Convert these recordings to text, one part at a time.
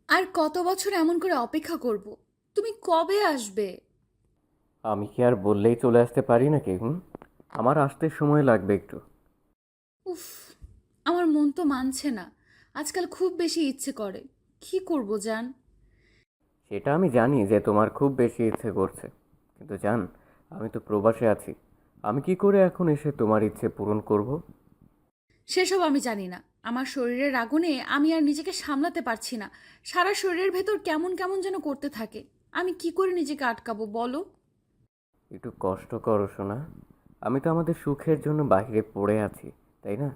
আর কত বছর এমন করে অপেক্ষা করব? তুমি কবে আসবে? আমি কি আর বললেই চলে আসতে পারি নাকি? আমার আসতে সময় লাগবে একটু। উফ, আমার মন তো মানছে না। আজকাল খুব বেশি ইচ্ছে করে। কি করব জান? সেটা আমি জানি যে তোমার খুব বেশি ইচ্ছে করছে, কিন্তু জান, আমি তো প্রবাসে আছি। আমি কি করে এখন এসে তোমার ইচ্ছে পূরণ করব? সেসব আমি জানি না। আমার শরীরের আগুনে আমি আর নিজেকে সামলাতে পারছি না। সারা শরীরের ভেতর কেমন কেমন যেন করতে থাকে। আমি কি করে নিজেকে আটকাবো বলো? একটু কষ্ট করো শোনা। আমি তো আমাদের সুখের জন্য বাইরে পড়ে আছি, তাই না?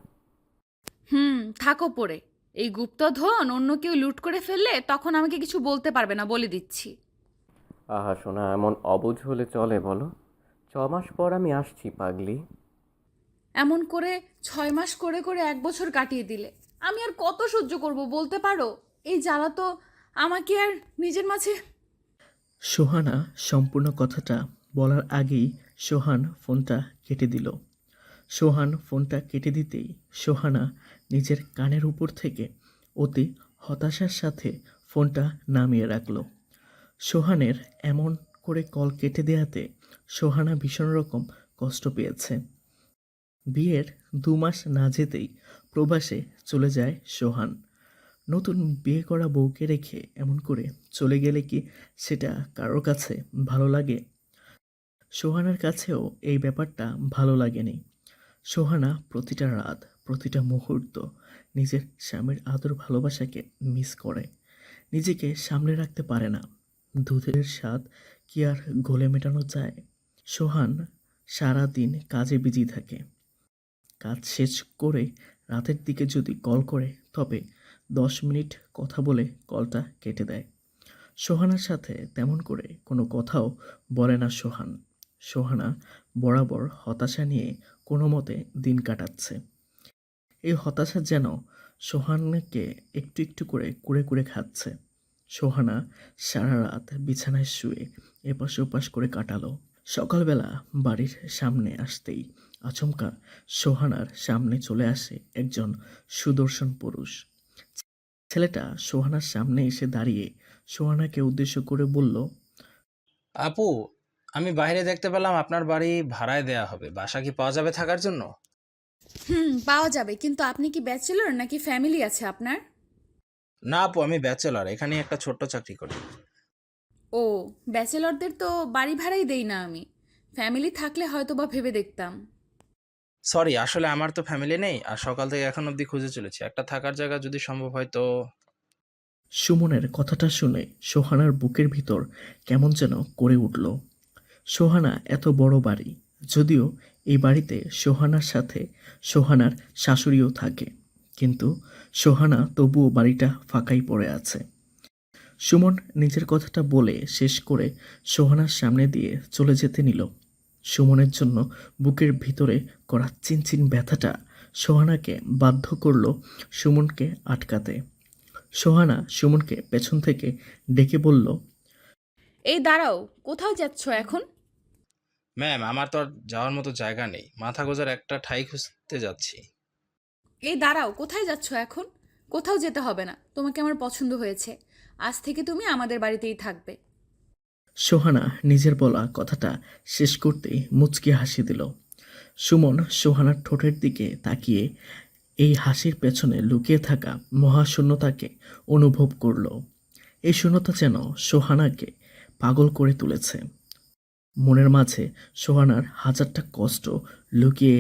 থাকো পড়ে। এই গুপ্তধন অন্য কেউ লুট করে ফেললে তখন আমাকে কিছু বলতে পারবে না, বলে দিচ্ছি। আহা শোনা, এমন অবুঝ হলে চলে বলো? 6 মাস পর আমি আসছি পাগলি। এমন করে 6 মাস করে করে 1 বছর কাটিয়ে দিলে আমি আর কত সহ্য করব বলতে পারো? এই জ্বালা তো আমাকে আর নিজের মাঝে। সোহানা সম্পূর্ণ কথাটা বলার আগেই সোহান ফোনটা কেটে দিল। সোহান ফোনটা কেটে দিতেই সোহানা নিজের কানের উপর থেকে অতি হতাশার সাথে ফোনটা নামিয়ে রাখল। সোহানের এমন করে কল কেটে দেয়াতে সোহানা ভীষণ রকম কষ্ট পেয়েছে। বিয়ের 2 মাস না যেতেই প্রবাসে চলে যায় সোহান। নতুন বিয়ে করা বউকে রেখে এমন করে চলে গেলে কি সেটা কারোর কাছে ভালো লাগে? সোহানার কাছেও এই ব্যাপারটা ভালো লাগেনি। সোহানা প্রতিটা রাত, প্রতিটা মুহূর্ত নিজের স্বামীর আদর ভালোবাসাকে মিস করে। নিজেকে সামলে রাখতে পারে না। দুধের স্বাদ কি আর ঘোলে মেটানো যায়? সোহান সারা দিন কাজে বিজি থাকে। কাজ শেষ করে রাতের দিকে যদি কল করে তবে 10 মিনিট কথা বলে কলটা কেটে দেয়। সোহানার সাথে তেমন করে কোনো কথাও বলে না সোহান। সোহানা বরাবর হতাশা নিয়ে কোনো মতে দিন কাটাচ্ছে। এই হতাশা যেন সোহানকে একটু একটু করে কুরে কুরে খাচ্ছে। সোহানা সারা রাত বিছানায় শুয়ে এপাশ ওপাশ করে কাটালো। সকালবেলা বাড়ির সামনে আসতেই আচমকা সোহানার সামনে চলে আসে একজন সুদর্শন পুরুষ। ছেলেটা সোহানার সামনে এসে দাঁড়িয়ে সোহানাকে উদ্দেশ্য করে বলল, আপু, আমি বাইরে দেখতে পেলাম আপনার বাড়ি ভাড়ায় দেয়া হবে। বাসা কি পাওয়া যাবে থাকার জন্য? পাওয়া যাবে, কিন্তু আপনি কি ব্যাচেলর নাকি ফ্যামিলি আছে আপনার? না আপু, আমি ব্যাচেলর, এখানেই একটা ছোট্ট চাকরি করি। ও, ব্যাচেলরদের তো বাড়ি ভাড়াই দেই না আমি। ফ্যামিলি থাকলে হয়তো বা ভেবে দেখতাম। সরি, আসলে আমার তো ফ্যামিলি নেই, আর সকাল থেকে এখন অবধি খুঁজে চলেছি একটা থাকার জায়গা যদি সম্ভব হয় তো। সুমনের কথাটা শুনে সোহানার বুকের ভিতর কেমন যেন করে উঠল। সোহানা এত বড় বাড়ি, যদিও এই বাড়িতে সোহানার সাথে সোহানার শাশুড়িও থাকে, কিন্তু সোহানা তবুও বাড়িটা ফাঁকাই পড়ে আছে। সুমন নিজের কথাটা বলে শেষ করে সোহানার সামনে দিয়ে চলে যেতে নিল। সুমনের জন্য বুকের ভিতরে করা চিনচিন ব্যথাটা সোহানাকে বাধ্য করল সুমনকে আটকাতে। সোহানা সুমনকে পেছন থেকে ডেকে বলল, এই দাঁড়াও, কোথাও যাচ্ছ এখন? ম্যাম, আমার তো আর যাওয়ার মতো জায়গা নেই, মাথা গোজার একটা ঠাঁই খুঁজতে যাচ্ছি। এই দাঁড়াও, কোথায় যাচ্ছ এখন? কোথাও যেতে হবে না, তোমাকে আমার পছন্দ হয়েছে। আজ থেকে তুমি আমাদের বাড়িতেই থাকবে। সোহানা নিজের বলা কথাটা শেষ করতেই মুচকি হাসি দিল। সুমন সোহানার ঠোঁটের দিকে তাকিয়ে এই হাসির পেছনে লুকিয়ে থাকা মহাশূন্যতাকে অনুভব করল। এই শূন্যতা যেন সোহানাকে পাগল করে তুলেছে। মনের মাঝে সোহানার হাজারটা কষ্ট লুকিয়ে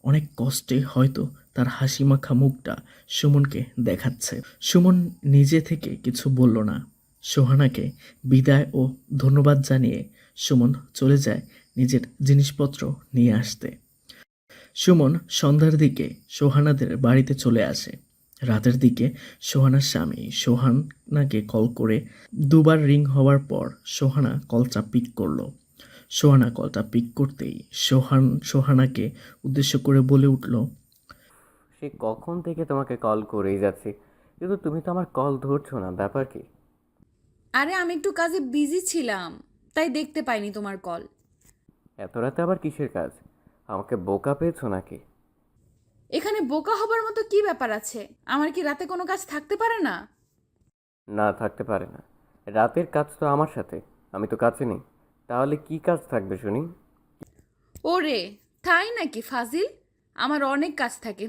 অনেক কষ্টে হয়তো তার হাসিমাখা মুখটা সুমনকে দেখাচ্ছে। সুমন নিজে থেকে কিছু বলল না। সোহানাকে বিদায় ও ধন্যবাদ জানিয়ে সুমন চলে যায় নিজের জিনিসপত্র নিয়ে আসতে। সুমন সন্ধ্যার দিকে সোহানাদের বাড়িতে চলে আসে। রাতের দিকে সোহানার স্বামী সোহানাকে কল করে 2বার রিং হওয়ার পর সোহানা কলটা পিক করলো। সোহানা কলটা পিক করতেই সোহানাকে উদ্দেশ্য করে বলে উঠল, সে কখন থেকে তোমাকে কল করেই যাচ্ছি, কিন্তু তুমি তো আমার কল ধরছো না, ব্যাপার কি? আরে আমি একটু কাজে বিজি ছিলাম, তাই দেখতে পাইনি তোমার কল। এত রাতে আবার কিসের কাজ? আমাকে বোকা পেয়েছো নাকি? এখানে বোকা হবার মতো কি ব্যাপার আছে? আমার কি রাতে কোনো কাজ থাকতে পারে না? না, থাকতে পারে না। রাতের কাজ তো আমার সাথে, আমি তো কাছে নেই। তাহলে কি কাজ থাকবে শুনি? ওরে, তাই নাকি ফাজিল? আমার অনেক কাজ থাকে।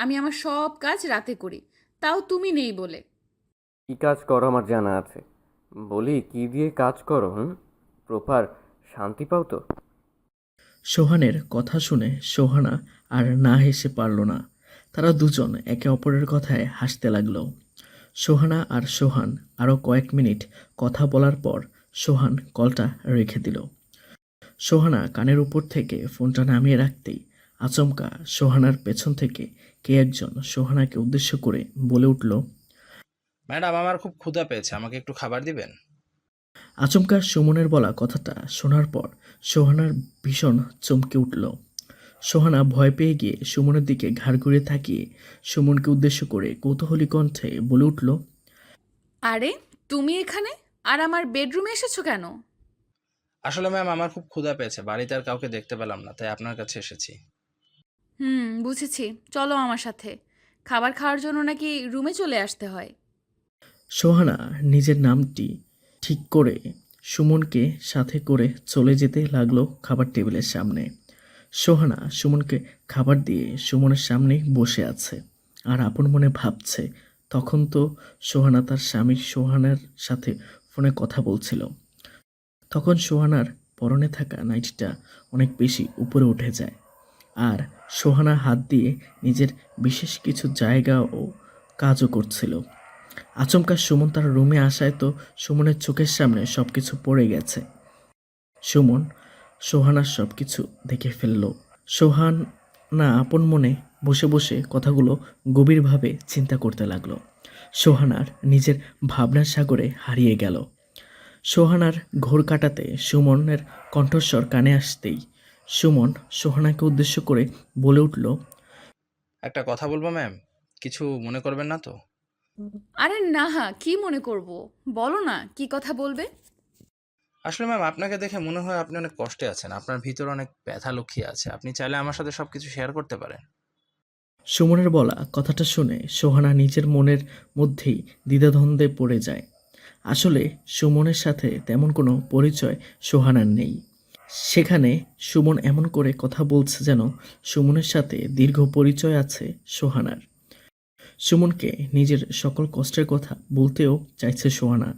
আমি আমার সব কাজ রাতে করি, তাও তুমি নেই বলে। কি কাজ করো আমার জানা আছে। বলি, কি দিয়ে কাজ করো? প্রপার শান্তি পাও তো? সোহানের কথা শুনে সোহানা আর না হেসে পারল না। তারা দুজন একে অপরের কথায় হাসতে লাগলো। সোহানা আর সোহান আরও কয়েক মিনিট কথা বলার পর সোহান কলটা রেখে দিল। সোহানা কানের উপর থেকে ফোনটা নামিয়ে রাখতেই আচমকা সোহানার পেছন থেকে কে একজন সোহানাকে উদ্দেশ্য করে বলে উঠল। ম্যাডাম, আমার খুব ক্ষুধা পেয়েছে, আমাকে একটু খাবার দিবেন? আচমকা সুমনের বলা কথাটা শোনার পর সোহানার ভীষণ চমকে উঠল। সোহানা ভয় পেয়ে গিয়ে সুমনের দিকে ঘাড় ঘুরে তাকিয়ে সুমনকে উদ্দেশ্য করে কৌতূহলী কণ্ঠে বলে উঠল। আরে, তুমি এখানে আর আমার বেডরুমে এসেছো কেন? আসলে ম্যাম, আমার খুব ক্ষুধা পেয়েছে, বাড়িতে আর কাউকে দেখতে পেলাম না, তাই আপনার কাছে এসেছি। বুঝেছি। চলো আমার সাথে। খাবার খাওয়ার জন্য নাকি রুমে চলে আসতে হয়? সোহানা নিজের নামটি ঠিক করে সুমনকে সাথে করে চলে যেতে লাগলো খাবার টেবিলের সামনে। সোহানা সুমনকে খাবার দিয়ে সুমনের সামনেই বসে আছে আর আপন মনে ভাবছে তখন তো সোহানা তার স্বামী সোহানার সাথে ফোনে কথা বলছিল। তখন সোহানার পরনে থাকা নাইটিটা অনেক বেশি উপরে উঠে যায় আর সোহানা হাত দিয়ে নিজের বিশেষ কিছু জায়গা ও কাজও করছিল। আচমকা সুমন তার রুমে আসায় তো সুমনের চোখের সামনে সব কিছু পড়ে গেছে। সুমন সোহানার সব কিছু দেখে ফেলল। সোহানা আপন মনে বসে বসে কথাগুলো গভীরভাবে চিন্তা করতে লাগলো। সোহানার নিজের ভাবনার সাগরে হারিয়ে গেল। সোহানার ঘোর কাটাতে সুমনের কণ্ঠস্বর কানে আসতেই সুমন সোহানাকে উদ্দেশ্য করে বলে উঠল। একটা কথা বলবো ম্যাম, কিছু মনে করবেন না তো? আরে না, কি মনে করব? বলো না, কি কথা বলবে? আসলে ম্যাম, আপনাকে দেখে মনে হয় আপনি অনেক কষ্টে আছেন, আপনার ভিতরে অনেক ব্যথা লুকিয়ে আছে, আপনি চাইলে আমার সাথে সব কিছু শেয়ার করতে পারেন। সুমনের বলা কথাটা শুনে সোহানা নিজের মনের মধ্যেই দ্বিধাদ্বন্দ্বে পড়ে যায়। আসলে সুমনের সাথে তেমন কোনো পরিচয় সোহানার নেই। সেখানে সুমন এমন করে কথা বলছে যেন সুমনের সাথে দীর্ঘ পরিচয় আছে সোহানার। সুমনকে নিজের সকল কষ্টের কথা বলতেও চাইছে সোহানা,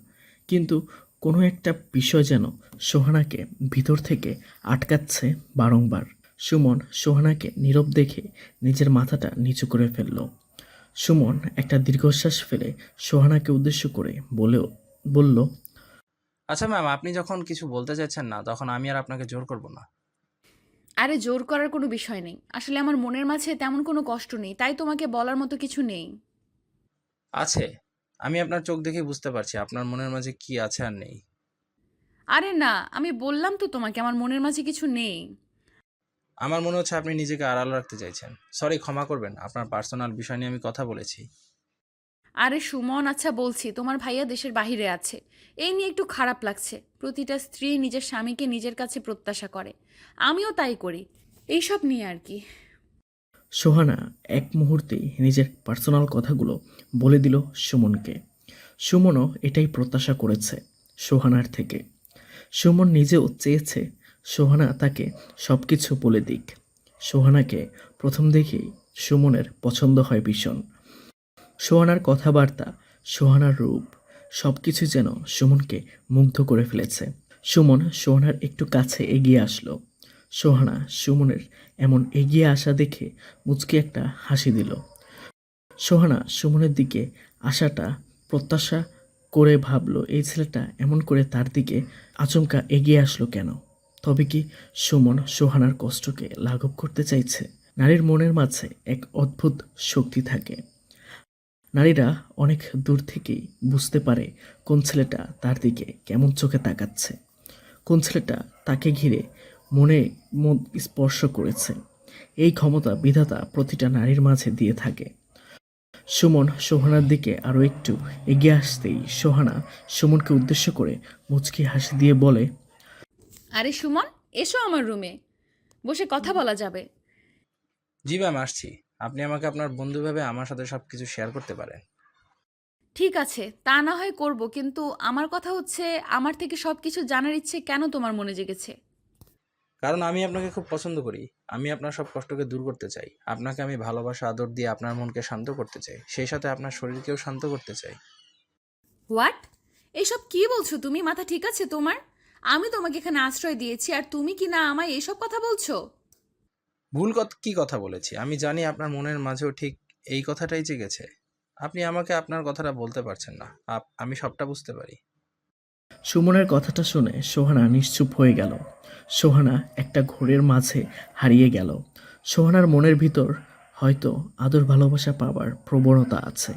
কিন্তু কোনো একটা বিষয় যেন সোহানাকে ভিতর থেকে আটকাচ্ছে বারংবার। সুমন সোহানাকে নীরব দেখে নিজের মাথাটা নিচু করে ফেলল। সুমন একটা দীর্ঘশ্বাস ফেলে সোহানাকে উদ্দেশ্য করে বলল। আচ্ছা ম্যাম, আপনি যখন কিছু বলতে চাইছেন না, তখন আমি আর আপনাকে জোর করব না। আরে, জোর করার কোনো বিষয় নেই। আসলে আমার মনের মাঝে তেমন কোনো কষ্ট নেই, তাই তোমাকে বলার মতো কিছু নেই। আছে, আমি আপনার চোখ দেখে বুঝতে পারছি আপনার মনের মাঝে কি আছে আর নেই। আরে না, আমি বললাম তো তোমাকে আমার মনের মাঝে কিছু নেই। আমার মনে হচ্ছে আপনি নিজেকে আড়াল রাখতে চাইছেন। সরি, ক্ষমা করবেন, আপনার পার্সোনাল বিষয় নিয়ে আমি কথা বলেছি। আরে সুমন, আচ্ছা বলছি, তোমার ভাইয়া দেশের বাইরে আছে, এই নিয়ে একটু খারাপ লাগছে। প্রতিটা স্ত্রী নিজের স্বামীকে নিজের কাছে প্রত্যাশা করে, আমিও তাই করি। এইসব নিয়ে আর কি। সোহানা এক মুহূর্তেই নিজের পার্সোনাল কথাগুলো বলে দিল সুমনকে। সুমনও এটাই প্রত্যাশা করেছে সোহানার থেকে। সুমন নিজেও চেয়েছে সোহানা তাকে সব কিছু বলে দিক। সোহানাকে প্রথম দেখেই সুমনের পছন্দ হয় ভীষণ। সোহানার কথাবার্তা, সোহানার রূপ, সব কিছু যেন সুমনকে মুগ্ধ করে ফেলেছে। সুমন সোহানার একটু কাছে এগিয়ে আসলো। সোহানা সুমনের এমন এগিয়ে আসা দেখে মুচকি একটা হাসি দিল। সোহানা সুমনের দিকে আসাটা প্রত্যাশা করে ভাবলো এই ছেলেটা এমন করে তার দিকে আচমকা এগিয়ে আসলো কেন। তবে কি সুমন সোহানার কষ্টকে লাঘব করতে চাইছে? নারীর মনের মাঝে এক অদ্ভুত শক্তি থাকে। নারীরা অনেক দূর থেকেই বুঝতে পারে কোন ছেলেটা তার দিকে কেমন চোখে তাকাচ্ছে, কোন ছেলেটা তাকে ঘিরে মনে মন স্পর্শ করেছে। এই ক্ষমতা বিধাতা প্রতিটা নারীর মাঝে দিয়ে থাকে। সুমন সোহানার দিকে আরও একটু এগিয়ে আসতেই সোহানা সুমনকে উদ্দেশ্য করে মুচকি হাসি দিয়ে বলে। আরে সুমন, এসো আমার রুমে, বসে কথা বলা যাবে। জি ম্যাম, আসছি। আপনি আমাকে আপনার বন্ধু ভেবে আমার সাথে সব কিছু শেয়ার করতে পারেন। ঠিক আছে, তা না হয় করব, কিন্তু আমার কথা হচ্ছে, আমার থেকে সব কিছু জানার ইচ্ছে কেন তোমার মনে জেগেছে? কারণ আমি আপনাকে খুব পছন্দ করি। আমি আপনার সব কষ্টকে দূর করতে চাই। আপনাকে আমি ভালোবাসা, আদর দিয়ে আপনার মনকে শান্ত করতে চাই। সেই সাথে আপনার শরীরকেও শান্ত করতে চাই। হোয়াট? এসব কি বলছো তুমি? মাথা ঠিক আছে তোমার? আমি তোমাকে এখানে আশ্রয় দিয়েছি আর তুমি কি না আমায় এসব কথা বলছো? কি কথা বলেছি? আমি জানি আপনার মনের মাঝেও ঠিক এই কথাটাই জেগেছে। আপনি আমাকে আপনার কথাটা বলতে পারছেন না। আমি সবটা বুঝতে পারি। সুমনের কথাটা শুনে সোহানা নিশ্চুপ হয়ে গেল। সোহানা একটা ঘোরের মাঝে হারিয়ে গেল। সোহানার মনের ভিতর হয়তো আদর ভালোবাসা পাওয়ার প্রবণতা আছে,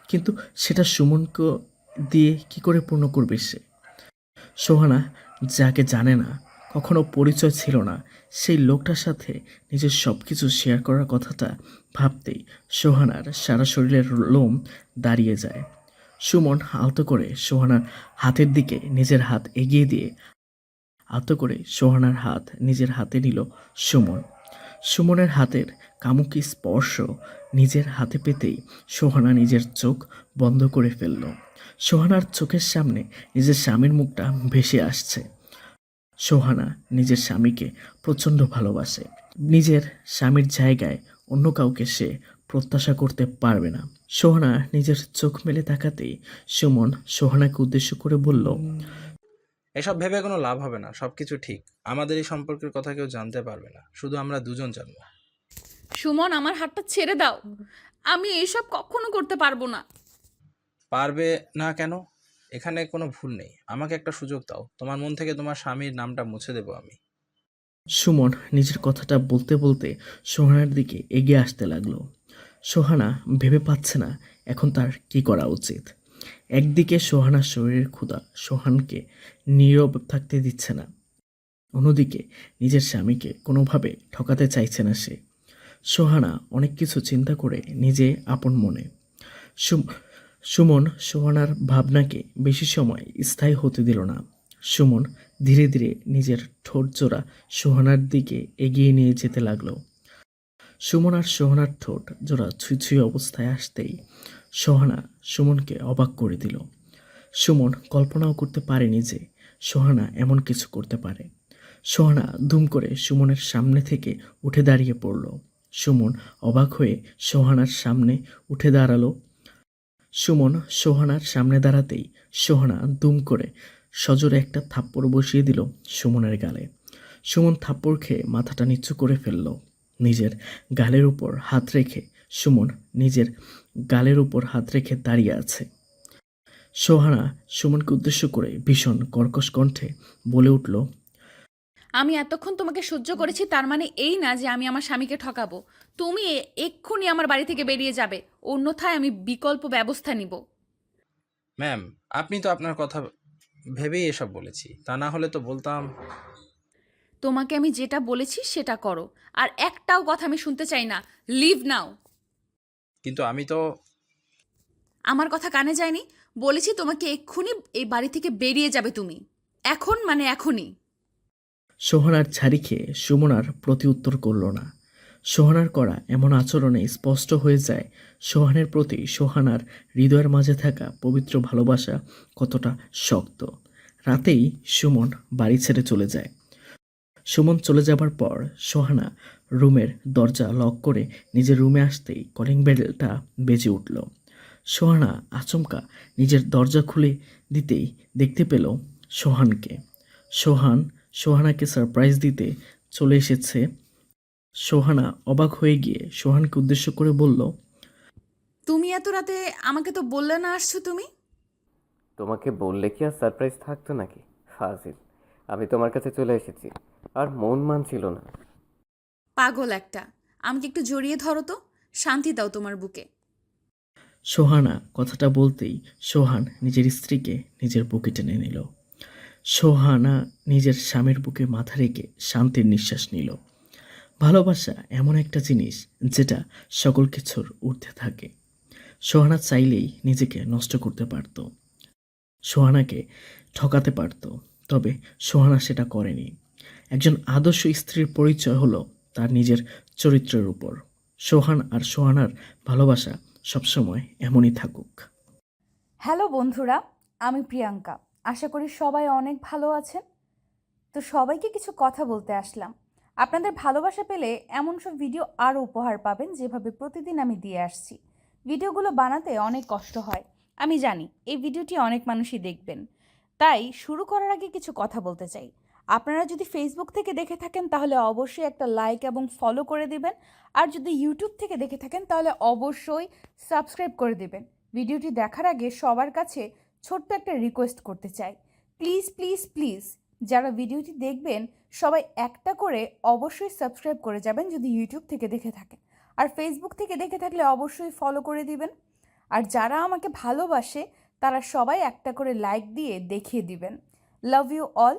কিন্তু সেটা সুমনকে দিয়ে কি করে পূর্ণ করবে সে? সোহানা যাকে জানে না, কখনো পরিচয় ছিল না, সেই লোকটার সাথে নিজের সব কিছু শেয়ার করার কথাটা ভাবতেই সোহানার সারা শরীরের লোম দাঁড়িয়ে যায়। সুমন আলতো করে সোহানার হাতের দিকে নিজের হাত এগিয়ে দিয়ে আলতো করে সোহানার হাত নিজের হাতে নিল সুমন। সুমনের হাতের কামুকি স্পর্শ নিজের হাতে পেতেই সোহানা নিজের চোখ বন্ধ করে ফেলল। সোহানার চোখের সামনে নিজের স্বামীর মুখটা ভেসে আসছে। সোহানা নিজের স্বামীকে প্রচণ্ড ভালোবাসে। নিজের স্বামীর জায়গায় অন্য কাউকে সে প্রত্যাশা করতে পারবে না। সোহানা নিজের চোখ মেলে তাকাতেই সুমন সোহানাকে উদ্দেশ্য করে বলল, এসব ভেবে কোনো লাভ হবে না। সবকিছু ঠিক। আমাদের এই সম্পর্কের কথা কেউ জানতে পারবে না। শুধু আমরা দুজন জানবো। সুমন, আমার হাতটা ছেড়ে দাও। আমি এসব কখনো করতে পারবো না। পারবে না কেন? এখানে কোনো ভুল নেই। আমাকে একটা সুযোগ দাও। তোমার মন থেকে তোমার স্বামীর নামটা মুছে দেবো আমি। সুমন নিজের কথাটা বলতে বলতে সোহানার দিকে এগিয়ে আসতে লাগলো। সোহানা ভেবে পাচ্ছে না এখন তার কি করা উচিত। একদিকে সোহানার শরীরের ক্ষুধা সোহানকে নীরব থাকতে দিচ্ছে না, অন্যদিকে নিজের স্বামীকে কোনোভাবে ঠকাতে চাইছে না সে। সোহানা অনেক কিছু চিন্তা করে নিজে আপন মনে। সুম- সুমন সোহানার ভাবনাকে বেশি সময় স্থায়ী হতে দিল না। সুমন ধীরে ধীরে নিজের ঠোঁট জোড়া সোহানার দিকে এগিয়ে নিয়ে যেতে লাগলো। সুমন আর সোহানার ঠোঁট জোড়া ছুঁই ছুঁই অবস্থায় আসতেই সোহানা সুমনকে অবাক করে দিল। সুমন কল্পনাও করতে পারেনি যে সোহানা এমন কিছু করতে পারে। সোহানা ধুম করে সুমনের সামনে থেকে উঠে দাঁড়িয়ে পড়ল। সুমন অবাক হয়ে সোহানার সামনে উঠে দাঁড়ালো। সুমন সোহানার সামনে দাঁড়াতেই সোহানা দুম করে সজোরে একটা থাপ্পড় বসিয়ে দিল সুমনের গালে। সুমন থাপ্পড় খেয়ে মাথাটা নিচু করে ফেলল। নিজের গালের উপর হাত রেখে সুমন নিজের গালের উপর হাত রেখে দাঁড়িয়ে আছে। সোহানা সুমনকে উদ্দেশ্য করে ভীষণ কর্কশ কণ্ঠে বলে উঠল, আমি এতক্ষণ তোমাকে সহ্য করেছি, তার মানে এই না যে আমি আমার স্বামীকে ঠকাবো। তুমি এক্ষুনি আমার বাড়ি থেকে বেরিয়ে যাবে, অন্যথায় আমি বিকল্প ব্যবস্থা নিব। ম্যাম, আপনি তো আপনার কথা ভেবেই এসব বলেছি। তা না হলে তো বলতাম। তোমাকে আমি যেটা বলেছি সেটা করো, আর একটাও কথা আমি শুনতে চাই না। লিভ নাও। কিন্তু আমি তো। আমার কথা কানে যায়নি? বলেছি তোমাকে এক্ষুনি এই বাড়ি থেকে বেরিয়ে যাবে তুমি। এখন মানে এখনই। সোহানার ছাড়ি খেয়ে সুমন আর প্রতি উত্তর করল না। সোহানার করা এমন আচরণে স্পষ্ট হয়ে যায় সোহানের প্রতি সোহানার হৃদয়ের মাঝে থাকা পবিত্র ভালোবাসা কতটা শক্ত। রাতেই সুমন বাড়ি ছেড়ে চলে যায়। সুমন চলে যাবার পর সোহানা রুমের দরজা লক করে নিজের রুমে আসতেই কলিং বেলটা বেজে উঠল। সোহানা আচমকা নিজের দরজা খুলে দিতেই দেখতে পেল সোহানকে। সোহানাকে সারপ্রাইজ দিতে চলে এসেছে। সোহানা অবাক হয়ে গিয়ে সোহানকে উদ্দেশ্য করে বলল, তুমি এত রাতে আমাকে তো বললে না আসছো তুমি? তোমাকে বললে কি আর সারপ্রাইজ থাকতো নাকি? ফাজিল, আমি তোমার কাছে চলে এসেছি, আর মন মানছিল না। পাগল একটা। আমাকে একটু জড়িয়ে ধরো তো, শান্তি দাও তোমার বুকে। সোহানা কথাটা বলতেই সোহান নিজের স্ত্রীকে নিজের বুকে টেনে নিল। সোহানা নিজের স্বামীর বুকে মাথা রেখে শান্তির নিঃশ্বাস নিল। ভালোবাসা এমন একটা জিনিস যেটা সকল কিছুর ঊর্ধ্বে থাকে। সোহানা চাইলেই নিজেকে নষ্ট করতে পারত, সোহানাকে ঠকাতে পারত, তবে সোহানা সেটা করেনি। একজন আদর্শ স্ত্রীর পরিচয় হলো তার নিজের চরিত্রের উপর। সোহান আর সোহানার ভালোবাসা সবসময় এমনই থাকুক। হ্যালো বন্ধুরা, আমি প্রিয়াঙ্কা। আশা করি সবাই অনেক ভালো আছেন। তো সবাইকে কিছু কথা বলতে আসলাম। আপনাদের ভালোবাসা পেলে এমন সব ভিডিও আরও উপহার পাবেন যেভাবে প্রতিদিন আমি দিয়ে আসছি। ভিডিওগুলো বানাতে অনেক কষ্ট হয়, আমি জানি। এই ভিডিওটি অনেক মানুষই দেখবেন। তাই শুরু করার আগে কিছু কথা বলতে চাই। আপনারা যদি ফেসবুক থেকে দেখে থাকেন তাহলে অবশ্যই একটা লাইক এবং ফলো করে দিবেন। আর যদি ইউটিউব থেকে দেখে থাকেন তাহলে অবশ্যই সাবস্ক্রাইব করে দিবেন। ভিডিওটি দেখার আগে সবার কাছে ছোট্ট একটা রিকোয়েস্ট করতে চাই। প্লিজ প্লিজ প্লিজ যারা ভিডিওটি দেখবেন সবাই একটা করে অবশ্যই সাবস্ক্রাইব করে যাবেন যদি ইউটিউব থেকে দেখে থাকেন। আর ফেসবুক থেকে দেখে থাকলে অবশ্যই ফলো করে দিবেন। আর যারা আমাকে ভালোবাসে তারা সবাই একটা করে লাইক দিয়ে দেখিয়ে দিবেন। Love you all.